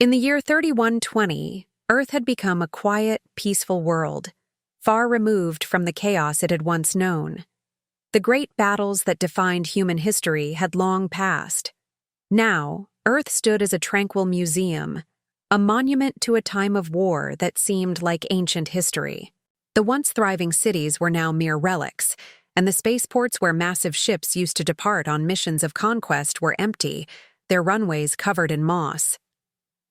In the year 3120, Earth had become a quiet, peaceful world, far removed from the chaos it had once known. The great battles that defined human history had long passed. Now, Earth stood as a tranquil museum, a monument to a time of war that seemed like ancient history. The once thriving cities were now mere relics, and the spaceports where massive ships used to depart on missions of conquest were empty, their runways covered in moss.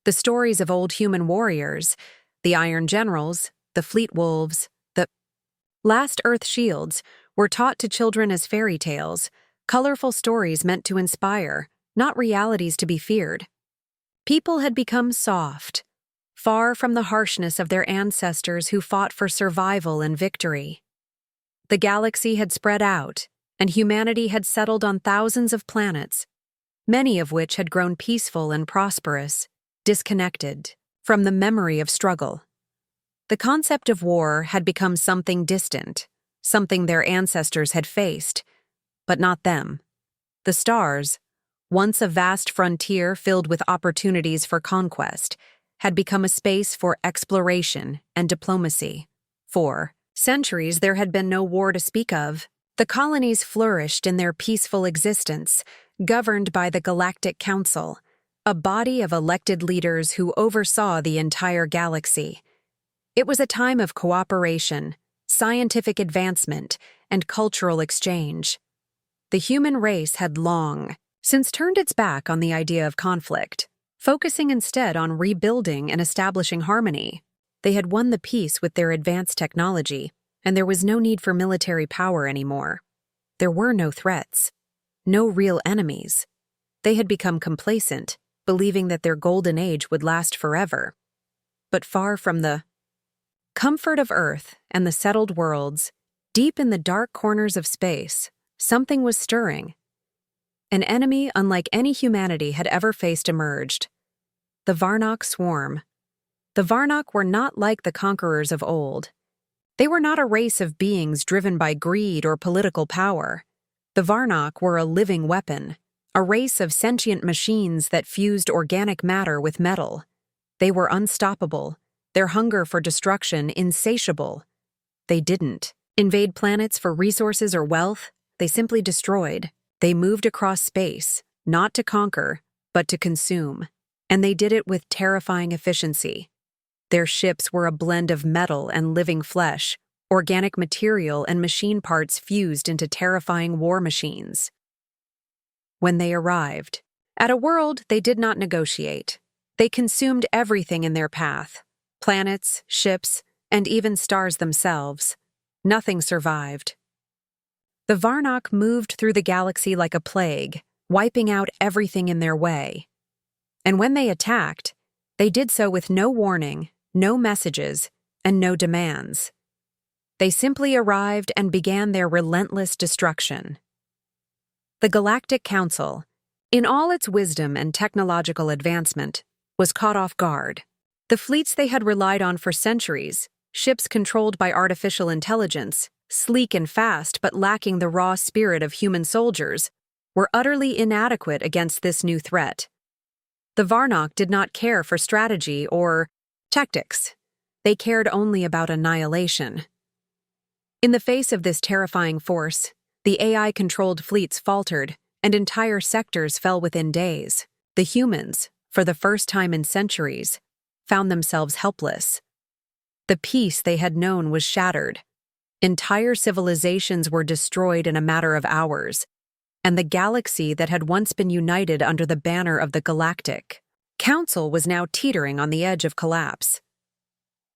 The stories of old human warriors, the Iron Generals, the Fleet Wolves, the last Earth Shields, were taught to children as fairy tales, colorful stories meant to inspire, not realities to be feared. People had become soft, far from the harshness of their ancestors who fought for survival and victory. The galaxy had spread out, and humanity had settled on thousands of planets, many of which had grown peaceful and prosperous, disconnected from the memory of struggle. The concept of war had become something distant, something their ancestors had faced, but not them. The stars, once a vast frontier filled with opportunities for conquest, had become a space for exploration and diplomacy. For centuries, there had been no war to speak of. The colonies flourished in their peaceful existence, governed by the Galactic Council, a body of elected leaders who oversaw the entire galaxy. It was a time of cooperation, scientific advancement, and cultural exchange. The human race had long since turned its back on the idea of conflict, focusing instead on rebuilding and establishing harmony. They had won the peace with their advanced technology, and there was no need for military power anymore. There were no threats, no real enemies. They had become complacent, believing that their golden age would last forever. But far from the comfort of Earth and the settled worlds, deep in the dark corners of space, something was stirring. An enemy unlike any humanity had ever faced emerged. The Varnock swarm. The Varnock were not like the conquerors of old. They were not a race of beings driven by greed or political power. The Varnock were a living weapon, a race of sentient machines that fused organic matter with metal. They were unstoppable, their hunger for destruction insatiable. They didn't invade planets for resources or wealth, they simply destroyed. They moved across space, not to conquer, but to consume. And they did it with terrifying efficiency. Their ships were a blend of metal and living flesh, organic material and machine parts fused into terrifying war machines. When they arrived, at a world they did not negotiate, they consumed everything in their path, planets, ships, and even stars themselves. Nothing survived. The Varnock moved through the galaxy like a plague, wiping out everything in their way. And when they attacked, they did so with no warning, no messages, and no demands. They simply arrived and began their relentless destruction. The Galactic Council, in all its wisdom and technological advancement, was caught off guard. The fleets they had relied on for centuries, ships controlled by artificial intelligence, sleek and fast but lacking the raw spirit of human soldiers, were utterly inadequate against this new threat. The Varnock did not care for strategy or tactics. They cared only about annihilation. In the face of this terrifying force, the AI-controlled fleets faltered, and entire sectors fell within days. The humans, for the first time in centuries, found themselves helpless. The peace they had known was shattered. Entire civilizations were destroyed in a matter of hours, and the galaxy that had once been united under the banner of the Galactic Council was now teetering on the edge of collapse.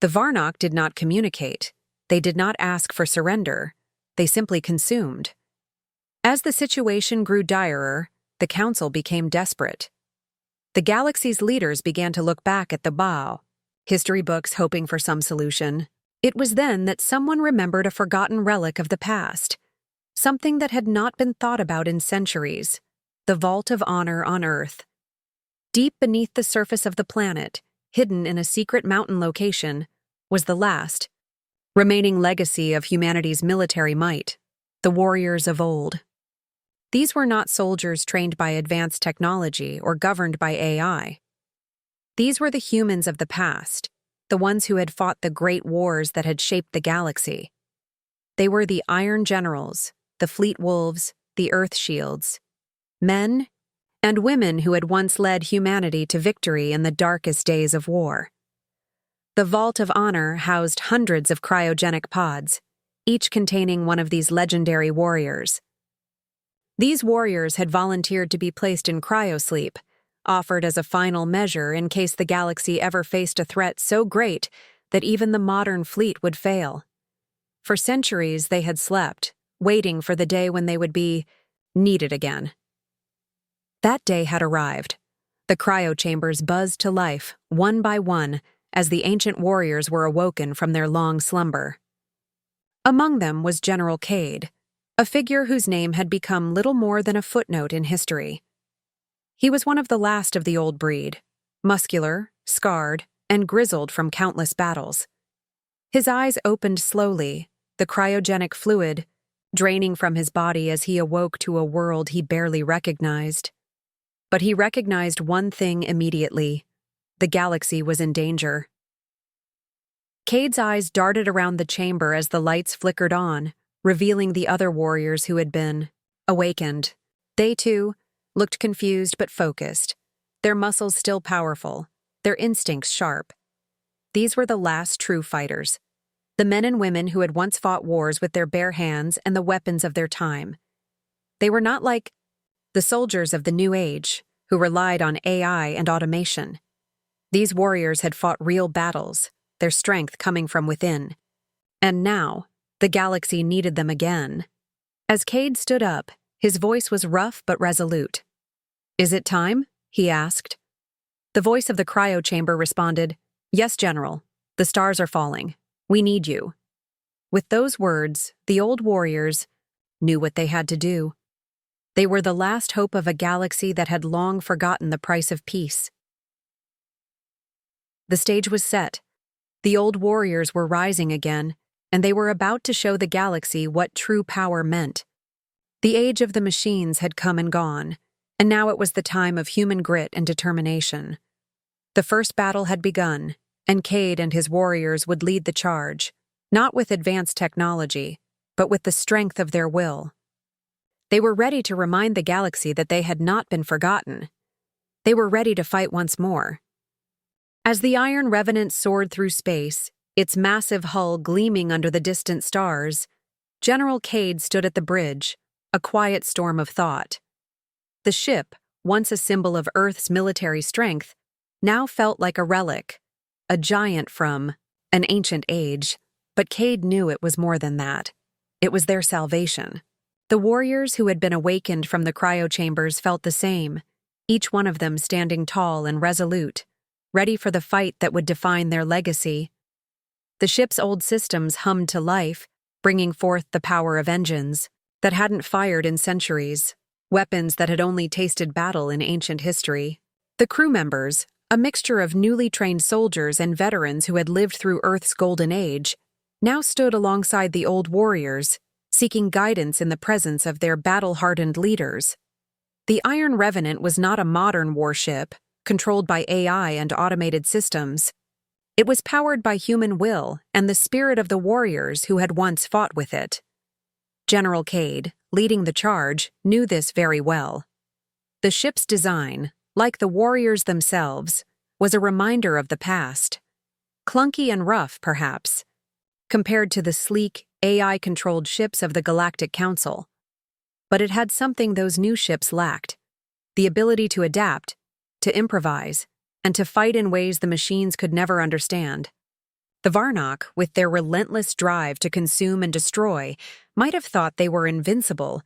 The Varnock did not communicate. They did not ask for surrender. They simply consumed. As the situation grew direr, the Council became desperate. The galaxy's leaders began to look back at the bow, history books hoping for some solution. It was then that someone remembered a forgotten relic of the past, something that had not been thought about in centuries, the Vault of Honor on Earth. Deep beneath the surface of the planet, hidden in a secret mountain location, was the last remaining legacy of humanity's military might, the warriors of old. These were not soldiers trained by advanced technology or governed by AI. These were the humans of the past, the ones who had fought the great wars that had shaped the galaxy. They were the Iron Generals, the Fleet Wolves, the Earth Shields, men and women who had once led humanity to victory in the darkest days of war. The Vault of Honor housed hundreds of cryogenic pods, each containing one of these legendary warriors. These warriors had volunteered to be placed in cryosleep, offered as a final measure in case the galaxy ever faced a threat so great that even the modern fleet would fail. For centuries they had slept, waiting for the day when they would be needed again. That day had arrived. The cryochambers buzzed to life, one by one, as the ancient warriors were awoken from their long slumber. Among them was General Cade, a figure whose name had become little more than a footnote in history. He was one of the last of the old breed, muscular, scarred, and grizzled from countless battles. His eyes opened slowly, the cryogenic fluid draining from his body as he awoke to a world he barely recognized. But he recognized one thing immediately: the galaxy was in danger. Cade's eyes darted around the chamber as the lights flickered on, revealing the other warriors who had been awakened. They, too, looked confused but focused, their muscles still powerful, their instincts sharp. These were the last true fighters, the men and women who had once fought wars with their bare hands and the weapons of their time. They were not like the soldiers of the New Age, who relied on AI and automation. These warriors had fought real battles, their strength coming from within. And now, the galaxy needed them again. As Cade stood up, his voice was rough but resolute. "Is it time?" he asked. The voice of the cryochamber responded, "Yes, General. The stars are falling. We need you." With those words, the old warriors knew what they had to do. They were the last hope of a galaxy that had long forgotten the price of peace. The stage was set. The old warriors were rising again, and they were about to show the galaxy what true power meant. The age of the machines had come and gone, and now it was the time of human grit and determination. The first battle had begun, and Cade and his warriors would lead the charge, not with advanced technology, but with the strength of their will. They were ready to remind the galaxy that they had not been forgotten. They were ready to fight once more. As the Iron Revenant soared through space, its massive hull gleaming under the distant stars, General Cade stood at the bridge, a quiet storm of thought. The ship, once a symbol of Earth's military strength, now felt like a relic, a giant from an ancient age, but Cade knew it was more than that. It was their salvation. The warriors who had been awakened from the cryochambers felt the same, each one of them standing tall and resolute, ready for the fight that would define their legacy. The ship's old systems hummed to life, bringing forth the power of engines that hadn't fired in centuries, weapons that had only tasted battle in ancient history. The crew members, a mixture of newly trained soldiers and veterans who had lived through Earth's golden age, now stood alongside the old warriors, seeking guidance in the presence of their battle-hardened leaders. The Iron Revenant was not a modern warship, controlled by AI and automated systems. It was powered by human will and the spirit of the warriors who had once fought with it. General Cade, leading the charge, knew this very well. The ship's design, like the warriors themselves, was a reminder of the past. Clunky and rough, perhaps, compared to the sleek, AI-controlled ships of the Galactic Council. But it had something those new ships lacked: the ability to adapt, to improvise, and to fight in ways the machines could never understand. The Varnock, with their relentless drive to consume and destroy, might have thought they were invincible,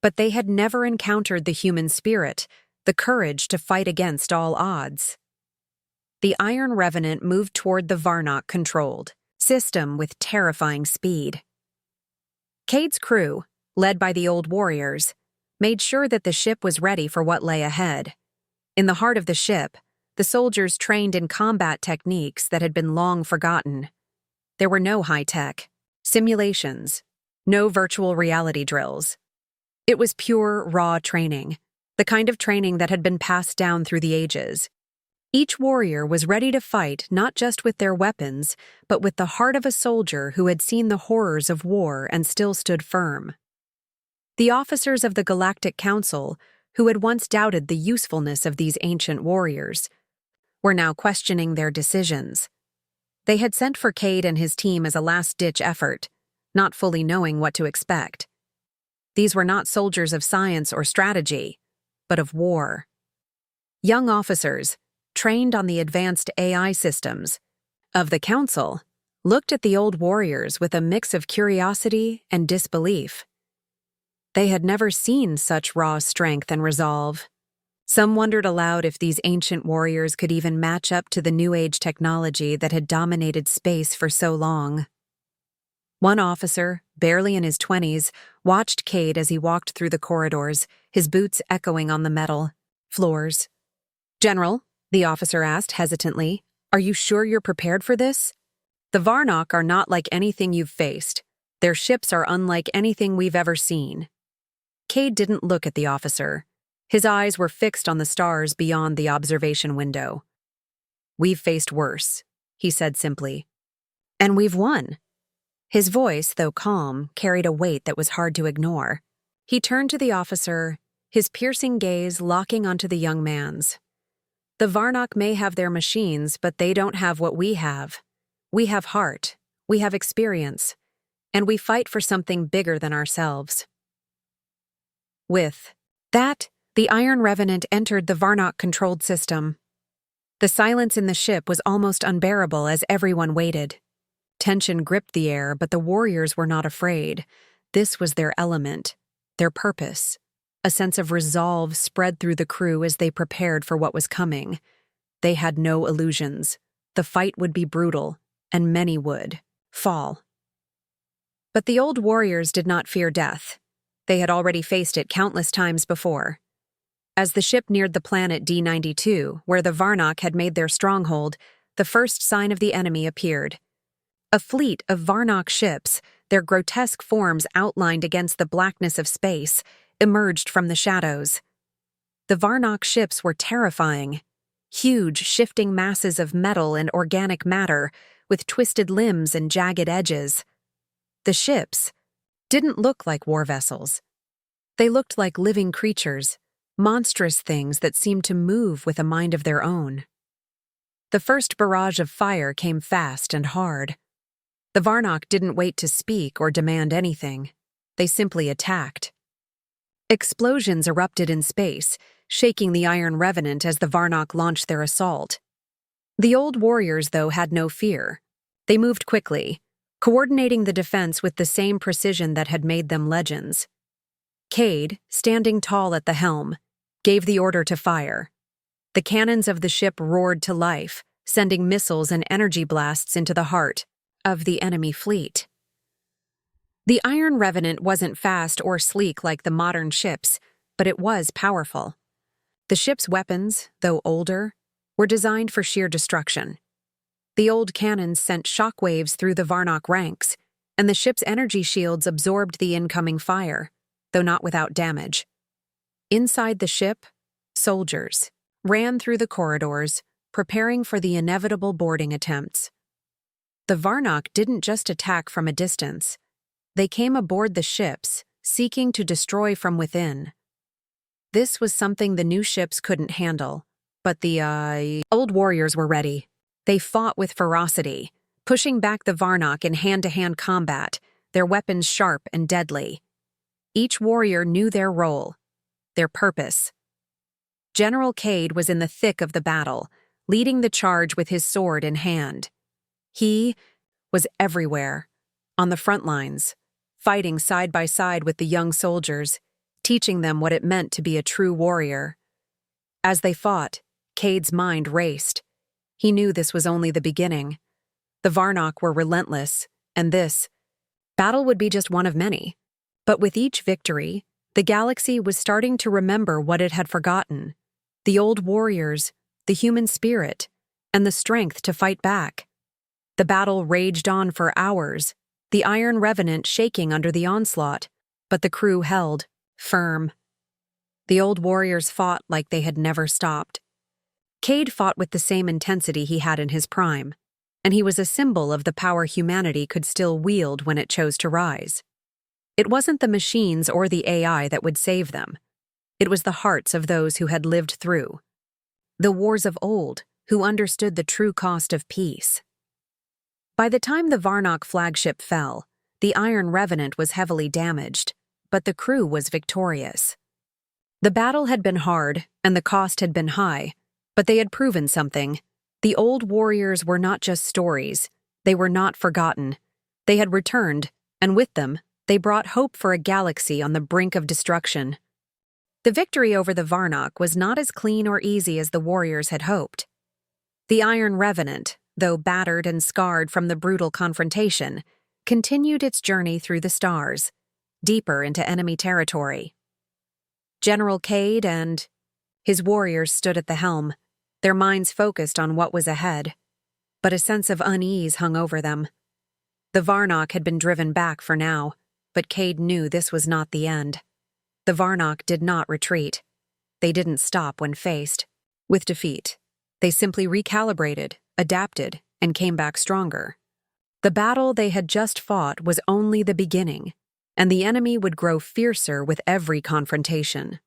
but they had never encountered the human spirit, the courage to fight against all odds. The Iron Revenant moved toward the Varnock-controlled system with terrifying speed. Cade's crew, led by the old warriors, made sure that the ship was ready for what lay ahead. In the heart of the ship, the soldiers trained in combat techniques that had been long forgotten. There were no high-tech simulations, no virtual reality drills. It was pure, raw training, the kind of training that had been passed down through the ages. Each warrior was ready to fight not just with their weapons, but with the heart of a soldier who had seen the horrors of war and still stood firm. The officers of the Galactic Council, who had once doubted the usefulness of these ancient warriors, were now questioning their decisions. They had sent for Cade and his team as a last-ditch effort, not fully knowing what to expect. These were not soldiers of science or strategy, but of war. Young officers, trained on the advanced AI systems of the Council, looked at the old warriors with a mix of curiosity and disbelief. They had never seen such raw strength and resolve. Some wondered aloud if these ancient warriors could even match up to the New Age technology that had dominated space for so long. One officer, barely in his 20s, watched Cade as he walked through the corridors, his boots echoing on the metal floors. "General," the officer asked hesitantly, "are you sure you're prepared for this? The Varnock are not like anything you've faced. Their ships are unlike anything we've ever seen." Cade didn't look at the officer. His eyes were fixed on the stars beyond the observation window. "We've faced worse," he said simply. "And we've won." His voice, though calm, carried a weight that was hard to ignore. He turned to the officer, his piercing gaze locking onto the young man's. "The Varnock may have their machines, but they don't have what we have. We have heart, we have experience, and we fight for something bigger than ourselves." With that, the Iron Revenant entered the Varnock-controlled system. The silence in the ship was almost unbearable as everyone waited. Tension gripped the air, but the warriors were not afraid. This was their element, their purpose. A sense of resolve spread through the crew as they prepared for what was coming. They had no illusions. The fight would be brutal, and many would fall. But the old warriors did not fear death. They had already faced it countless times before. As the ship neared the planet D92, where the Varnock had made their stronghold, the first sign of the enemy appeared. A fleet of Varnock ships, their grotesque forms outlined against the blackness of space, emerged from the shadows. The Varnock ships were terrifying. Huge, shifting masses of metal and organic matter, with twisted limbs and jagged edges. The ships didn't look like war vessels. They looked like living creatures, monstrous things that seemed to move with a mind of their own. The first barrage of fire came fast and hard. The Varnock didn't wait to speak or demand anything. They simply attacked. Explosions erupted in space, shaking the Iron Revenant as the Varnock launched their assault. The old warriors, though, had no fear. They moved quickly, coordinating the defense with the same precision that had made them legends. Cade, standing tall at the helm, gave the order to fire. The cannons of the ship roared to life, sending missiles and energy blasts into the heart of the enemy fleet. The Iron Revenant wasn't fast or sleek like the modern ships, but it was powerful. The ship's weapons, though older, were designed for sheer destruction. The old cannons sent shockwaves through the Varnock ranks, and the ship's energy shields absorbed the incoming fire, though not without damage. Inside the ship, soldiers ran through the corridors, preparing for the inevitable boarding attempts. The Varnock didn't just attack from a distance. They came aboard the ships, seeking to destroy from within. This was something the new ships couldn't handle, but the old warriors were ready. They fought with ferocity, pushing back the Varnock in hand-to-hand combat, their weapons sharp and deadly. Each warrior knew their role, their purpose. General Cade was in the thick of the battle, leading the charge with his sword in hand. He was everywhere, on the front lines, fighting side by side with the young soldiers, teaching them what it meant to be a true warrior. As they fought, Cade's mind raced. He knew this was only the beginning. The Varnock were relentless, and this battle would be just one of many. But with each victory, the galaxy was starting to remember what it had forgotten: the old warriors, the human spirit, and the strength to fight back. The battle raged on for hours, the Iron Revenant shaking under the onslaught, but the crew held firm. The old warriors fought like they had never stopped. Cade fought with the same intensity he had in his prime, and he was a symbol of the power humanity could still wield when it chose to rise. It wasn't the machines or the AI that would save them. It was the hearts of those who had lived through the wars of old, who understood the true cost of peace. By the time the Varnock flagship fell, the Iron Revenant was heavily damaged, but the crew was victorious. The battle had been hard, and the cost had been high, but they had proven something. The old warriors were not just stories. They were not forgotten. They had returned, and with them, they brought hope for a galaxy on the brink of destruction. The victory over the Varnock was not as clean or easy as the warriors had hoped. The Iron Revenant, though battered and scarred from the brutal confrontation, continued its journey through the stars, deeper into enemy territory. General Cade and his warriors stood at the helm, their minds focused on what was ahead, but a sense of unease hung over them. The Varnock had been driven back for now, but Cade knew this was not the end. The Varnock did not retreat. They didn't stop when faced with defeat. They simply recalibrated, adapted, and came back stronger. The battle they had just fought was only the beginning, and the enemy would grow fiercer with every confrontation.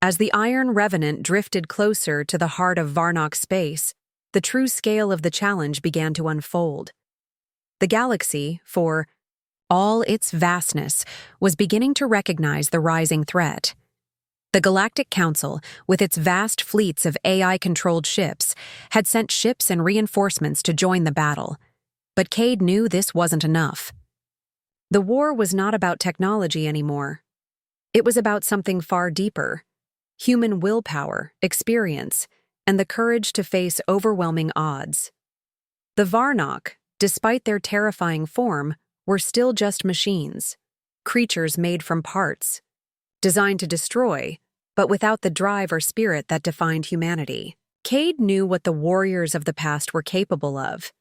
As the Iron Revenant drifted closer to the heart of Varnock space, the true scale of the challenge began to unfold. The galaxy, for all its vastness, was beginning to recognize the rising threat. The Galactic Council, with its vast fleets of AI-controlled ships, had sent ships and reinforcements to join the battle. But Cade knew this wasn't enough. The war was not about technology anymore. It was about something far deeper: human willpower, experience, and the courage to face overwhelming odds. The Varnock, despite their terrifying form, were still just machines, creatures made from parts, designed to destroy, but without the drive or spirit that defined humanity. Cade knew what the warriors of the past were capable of.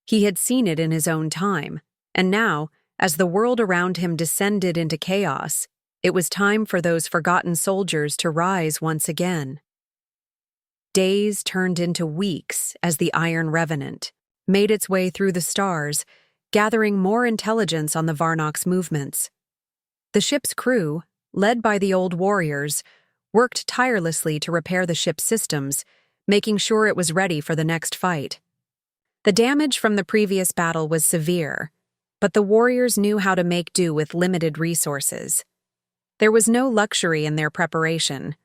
He had seen it in his own time, and now, as the world around him descended into chaos, it was time for those forgotten soldiers to rise once again. Days turned into weeks as the Iron Revenant made its way through the stars, gathering more intelligence on the Varnock's movements. The ship's crew, led by the old warriors, worked tirelessly to repair the ship's systems, making sure it was ready for the next fight. The damage from the previous battle was severe, but the warriors knew how to make do with limited resources. There was no luxury in their preparation,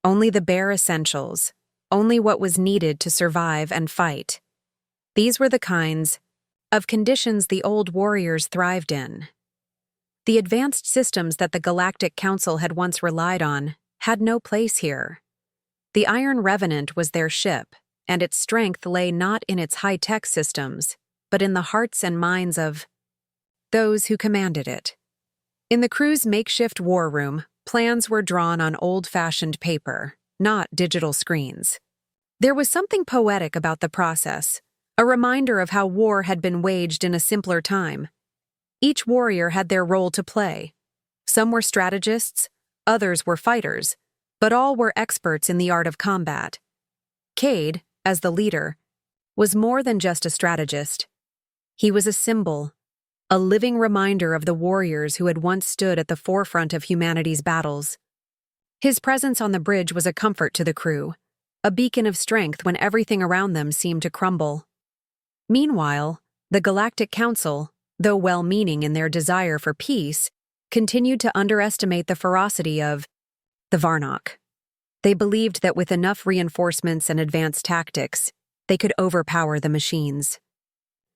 only the bare essentials, only what was needed to survive and fight. These were the kinds of conditions the old warriors thrived in. The advanced systems that the Galactic Council had once relied on had no place here. The Iron Revenant was their ship, and its strength lay not in its high-tech systems, but in the hearts and minds of those who commanded it. In the crew's makeshift war room, plans were drawn on old-fashioned paper, not digital screens. There was something poetic about the process, a reminder of how war had been waged in a simpler time. Each warrior had their role to play. Some were strategists, others were fighters, but all were experts in the art of combat. Cade, as the leader, was more than just a strategist. He was a symbol, a living reminder of the warriors who had once stood at the forefront of humanity's battles. His presence on the bridge was a comfort to the crew, a beacon of strength when everything around them seemed to crumble. Meanwhile, the Galactic Council, though well-meaning in their desire for peace, continued to underestimate the ferocity of the Varnock. They believed that with enough reinforcements and advanced tactics, they could overpower the machines.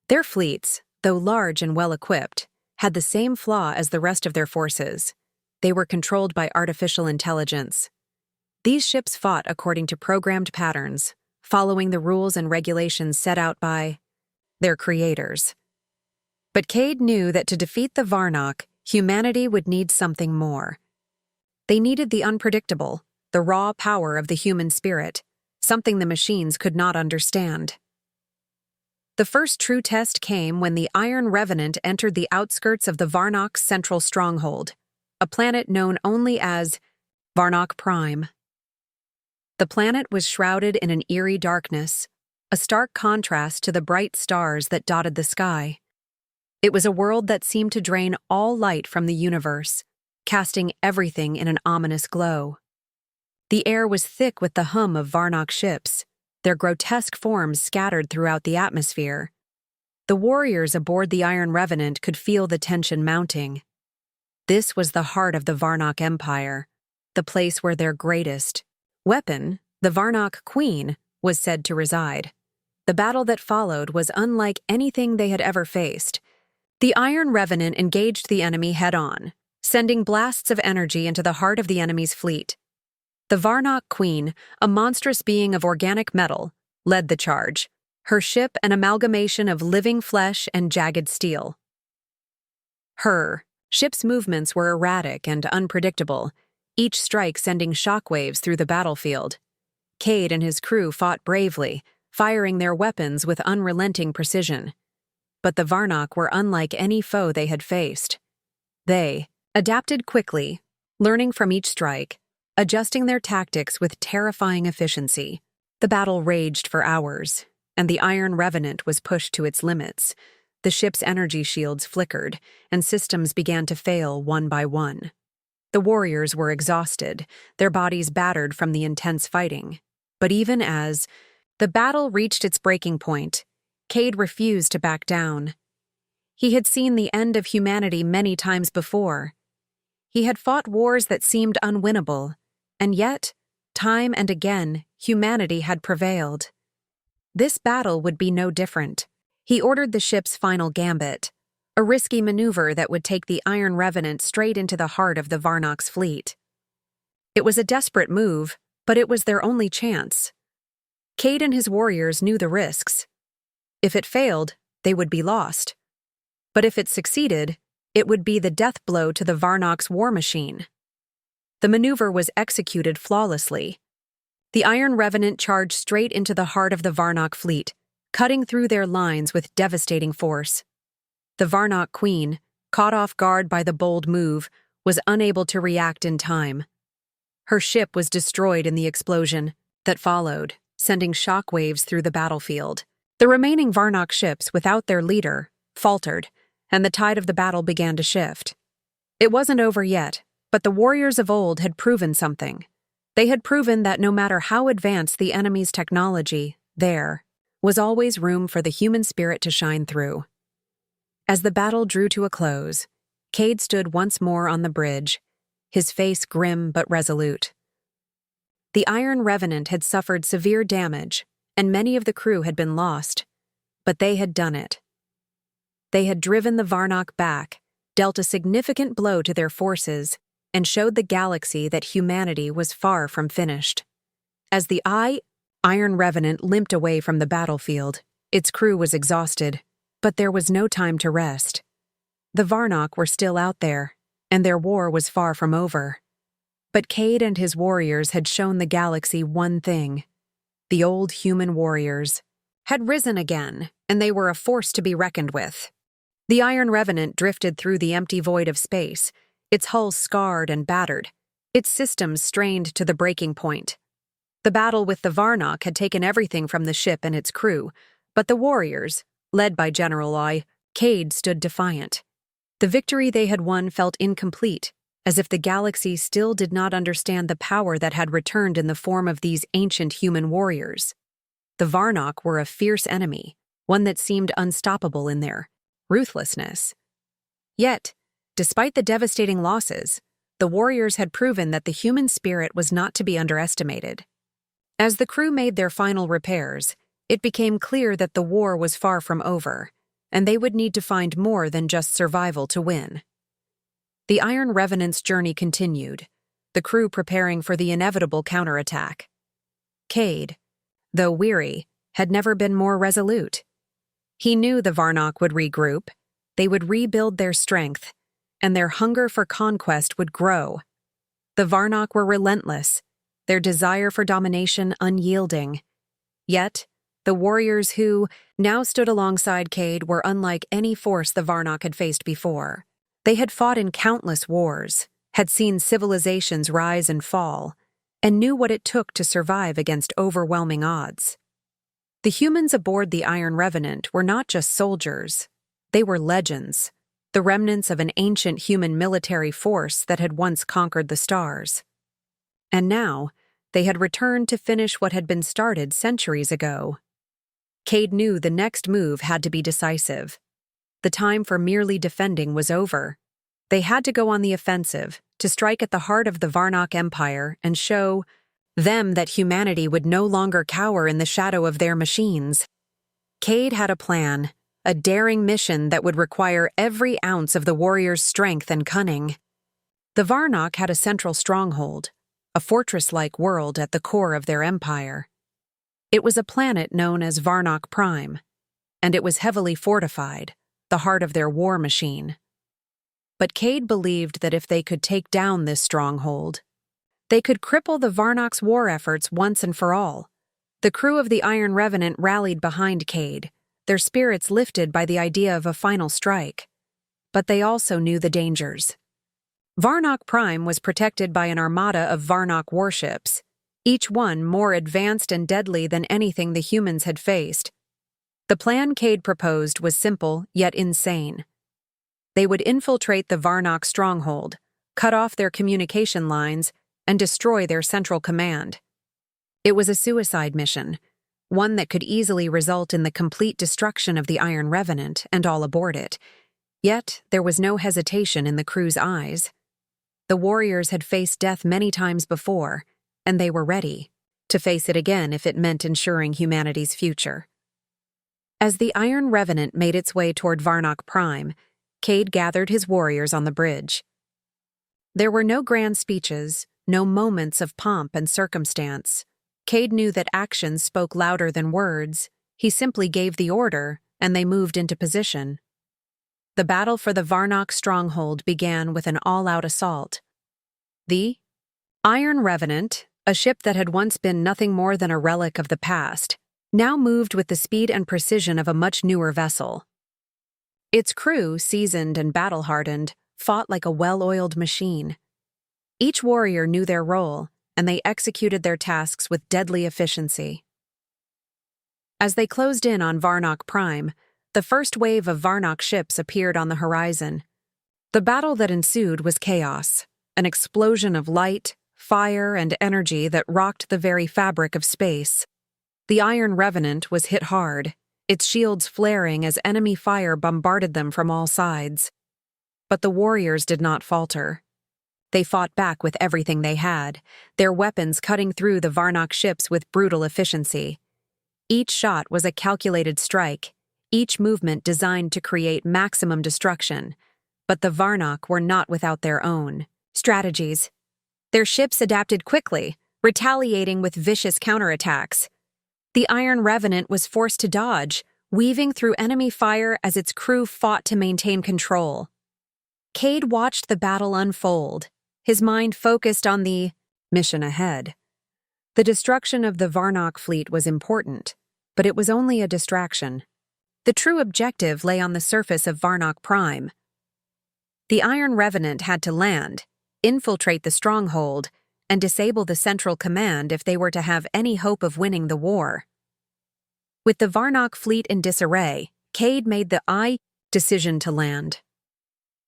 Their fleets, though large and well-equipped, had the same flaw as the rest of their forces. They were controlled by artificial intelligence. These ships fought according to programmed patterns, following the rules and regulations set out by their creators. But Cade knew that to defeat the Varnock, humanity would need something more. They needed the unpredictable, the raw power of the human spirit, something the machines could not understand. The first true test came when the Iron Revenant entered the outskirts of the Varnock's central stronghold, a planet known only as Varnock Prime. The planet was shrouded in an eerie darkness, a stark contrast to the bright stars that dotted the sky. It was a world that seemed to drain all light from the universe, casting everything in an ominous glow. The air was thick with the hum of Varnock ships, their grotesque forms scattered throughout the atmosphere. The warriors aboard the Iron Revenant could feel the tension mounting. This was the heart of the Varnock Empire, the place where their greatest weapon, the Varnock Queen, was said to reside. The battle that followed was unlike anything they had ever faced. The Iron Revenant engaged the enemy head-on, sending blasts of energy into the heart of the enemy's fleet. The Varnock Queen, a monstrous being of organic metal, led the charge, her ship an amalgamation of living flesh and jagged steel. Her ship's movements were erratic and unpredictable, each strike sending shockwaves through the battlefield. Cade and his crew fought bravely, firing their weapons with unrelenting precision. But the Varnock were unlike any foe they had faced. They adapted quickly, learning from each strike, adjusting their tactics with terrifying efficiency. The battle raged for hours, and the Iron Revenant was pushed to its limits. The ship's energy shields flickered, and systems began to fail one by one. The warriors were exhausted, their bodies battered from the intense fighting. But even as the battle reached its breaking point, Cade refused to back down. He had seen the end of humanity many times before. He had fought wars that seemed unwinnable, and yet, time and again, humanity had prevailed. This battle would be no different. He ordered the ship's final gambit, a risky maneuver that would take the Iron Revenant straight into the heart of the Varnock's fleet. It was a desperate move, but it was their only chance. Cade and his warriors knew the risks. If it failed, they would be lost. But if it succeeded, it would be the death blow to the Varnock's war machine. The maneuver was executed flawlessly. The Iron Revenant charged straight into the heart of the Varnock fleet, cutting through their lines with devastating force. The Varnock Queen, caught off guard by the bold move, was unable to react in time. Her ship was destroyed in the explosion that followed, sending shockwaves through the battlefield. The remaining Varnock ships, without their leader, faltered, and the tide of the battle began to shift. It wasn't over yet, but the warriors of old had proven something. They had proven that no matter how advanced the enemy's technology, there was always room for the human spirit to shine through. As the battle drew to a close, Cade stood once more on the bridge, his face grim but resolute. The Iron Revenant had suffered severe damage, and many of the crew had been lost, but they had done it. They had driven the Varnock back, dealt a significant blow to their forces, and showed the galaxy that humanity was far from finished. As the Iron Revenant limped away from the battlefield, its crew was exhausted, but there was no time to rest. The Varnock were still out there, and their war was far from over. But Cade and his warriors had shown the galaxy one thing. The old human warriors had risen again, and they were a force to be reckoned with. The Iron Revenant drifted through the empty void of space, its hull scarred and battered, its systems strained to the breaking point. The battle with the Varnock had taken everything from the ship and its crew, but the warriors, led by General Cade, stood defiant. The victory they had won felt incomplete, as if the galaxy still did not understand the power that had returned in the form of these ancient human warriors. The Varnock were a fierce enemy, one that seemed unstoppable in their ruthlessness. Yet, despite the devastating losses, the warriors had proven that the human spirit was not to be underestimated. As the crew made their final repairs, it became clear that the war was far from over, and they would need to find more than just survival to win. The Iron Revenant's journey continued, the crew preparing for the inevitable counterattack. Cade, though weary, had never been more resolute. He knew the Varnock would regroup, they would rebuild their strength, and their hunger for conquest would grow. The Varnock were relentless, their desire for domination unyielding. Yet, the warriors who now stood alongside Cade were unlike any force the Varnock had faced before. They had fought in countless wars, had seen civilizations rise and fall, and knew what it took to survive against overwhelming odds. The humans aboard the Iron Revenant were not just soldiers, they were legends, the remnants of an ancient human military force that had once conquered the stars. And now, they had returned to finish what had been started centuries ago. Cade knew the next move had to be decisive. The time for merely defending was over. They had to go on the offensive, to strike at the heart of the Varnock Empire and show them that humanity would no longer cower in the shadow of their machines. Cade had a plan, a daring mission that would require every ounce of the warriors' strength and cunning. The Varnock had a central stronghold, a fortress-like world at the core of their empire. It was a planet known as Varnock Prime, and it was heavily fortified, the heart of their war machine. But Cade believed that if they could take down this stronghold, they could cripple the Varnock's war efforts once and for all. The crew of the Iron Revenant rallied behind Cade, their spirits lifted by the idea of a final strike. But they also knew the dangers. Varnock Prime was protected by an armada of Varnock warships, each one more advanced and deadly than anything the humans had faced. The plan Cade proposed was simple yet insane. They would infiltrate the Varnock stronghold, cut off their communication lines, and destroy their central command. It was a suicide mission, one that could easily result in the complete destruction of the Iron Revenant and all aboard it. Yet, there was no hesitation in the crew's eyes. The warriors had faced death many times before, and they were ready to face it again if it meant ensuring humanity's future. As the Iron Revenant made its way toward Varnock Prime, Cade gathered his warriors on the bridge. There were no grand speeches, no moments of pomp and circumstance. Cade knew that actions spoke louder than words. He simply gave the order, and they moved into position. The battle for the Varnock stronghold began with an all-out assault. The Iron Revenant, a ship that had once been nothing more than a relic of the past, now moved with the speed and precision of a much newer vessel. Its crew, seasoned and battle-hardened, fought like a well-oiled machine. Each warrior knew their role, and they executed their tasks with deadly efficiency. As they closed in on Varnock Prime, the first wave of Varnock ships appeared on the horizon. The battle that ensued was chaos, an explosion of light, fire, and energy that rocked the very fabric of space. The Iron Revenant was hit hard, its shields flaring as enemy fire bombarded them from all sides. But the warriors did not falter. They fought back with everything they had, their weapons cutting through the Varnock ships with brutal efficiency. Each shot was a calculated strike, each movement designed to create maximum destruction. But the Varnock were not without their own strategies. Their ships adapted quickly, retaliating with vicious counterattacks. The Iron Revenant was forced to dodge, weaving through enemy fire as its crew fought to maintain control. Cade watched the battle unfold, his mind focused on the mission ahead. The destruction of the Varnock fleet was important, but it was only a distraction. The true objective lay on the surface of Varnock Prime. The Iron Revenant had to land, infiltrate the stronghold, and disable the central command if they were to have any hope of winning the war. With the Varnock fleet in disarray, Cade made the decision to land.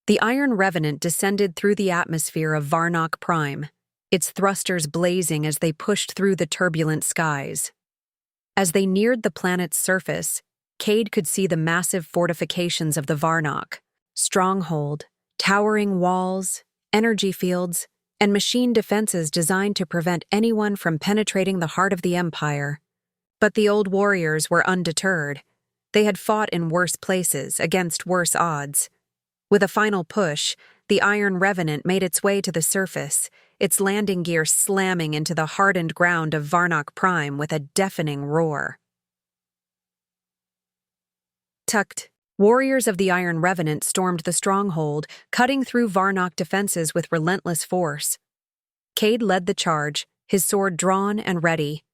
The Iron Revenant descended through the atmosphere of Varnock Prime, its thrusters blazing as they pushed through the turbulent skies. As they neared the planet's surface, Cade could see the massive fortifications of the Varnock, stronghold, towering walls, energy fields, and machine defenses designed to prevent anyone from penetrating the heart of the Empire. But the old warriors were undeterred. They had fought in worse places, against worse odds. With a final push, the Iron Revenant made its way to the surface, its landing gear slamming into the hardened ground of Varnock Prime with a deafening roar. Tucked, warriors of the Iron Revenant stormed the stronghold, cutting through Varnock defenses with relentless force. Cade led the charge, his sword drawn and ready.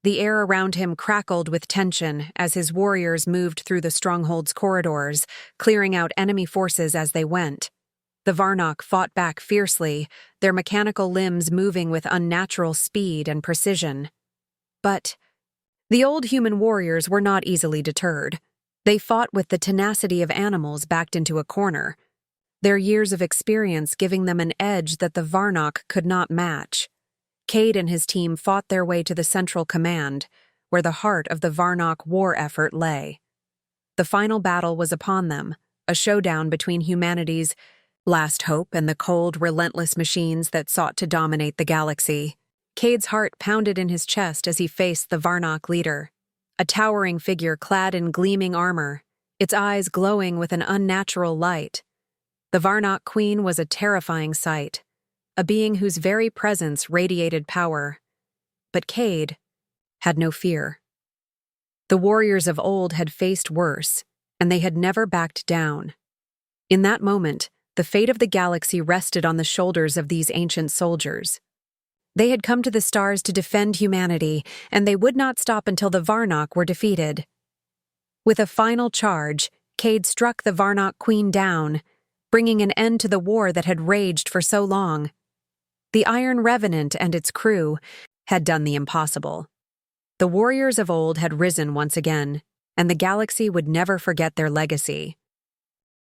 The air around him crackled with tension as his warriors moved through the stronghold's corridors, clearing out enemy forces as they went. The Varnock fought back fiercely, their mechanical limbs moving with unnatural speed and precision. But the old human warriors were not easily deterred. They fought with the tenacity of animals backed into a corner, their years of experience giving them an edge that the Varnock could not match. Cade and his team fought their way to the central command, where the heart of the Varnock war effort lay. The final battle was upon them, a showdown between humanity's last hope and the cold, relentless machines that sought to dominate the galaxy. Cade's heart pounded in his chest as he faced the Varnock leader, a towering figure clad in gleaming armor, its eyes glowing with an unnatural light. The Varnock Queen was a terrifying sight, a being whose very presence radiated power. But Cade had no fear. The warriors of old had faced worse, and they had never backed down. In that moment, the fate of the galaxy rested on the shoulders of these ancient soldiers. They had come to the stars to defend humanity, and they would not stop until the Varnock were defeated. With a final charge, Cade struck the Varnock Queen down, bringing an end to the war that had raged for so long. The Iron Revenant and its crew had done the impossible. The warriors of old had risen once again, and the galaxy would never forget their legacy.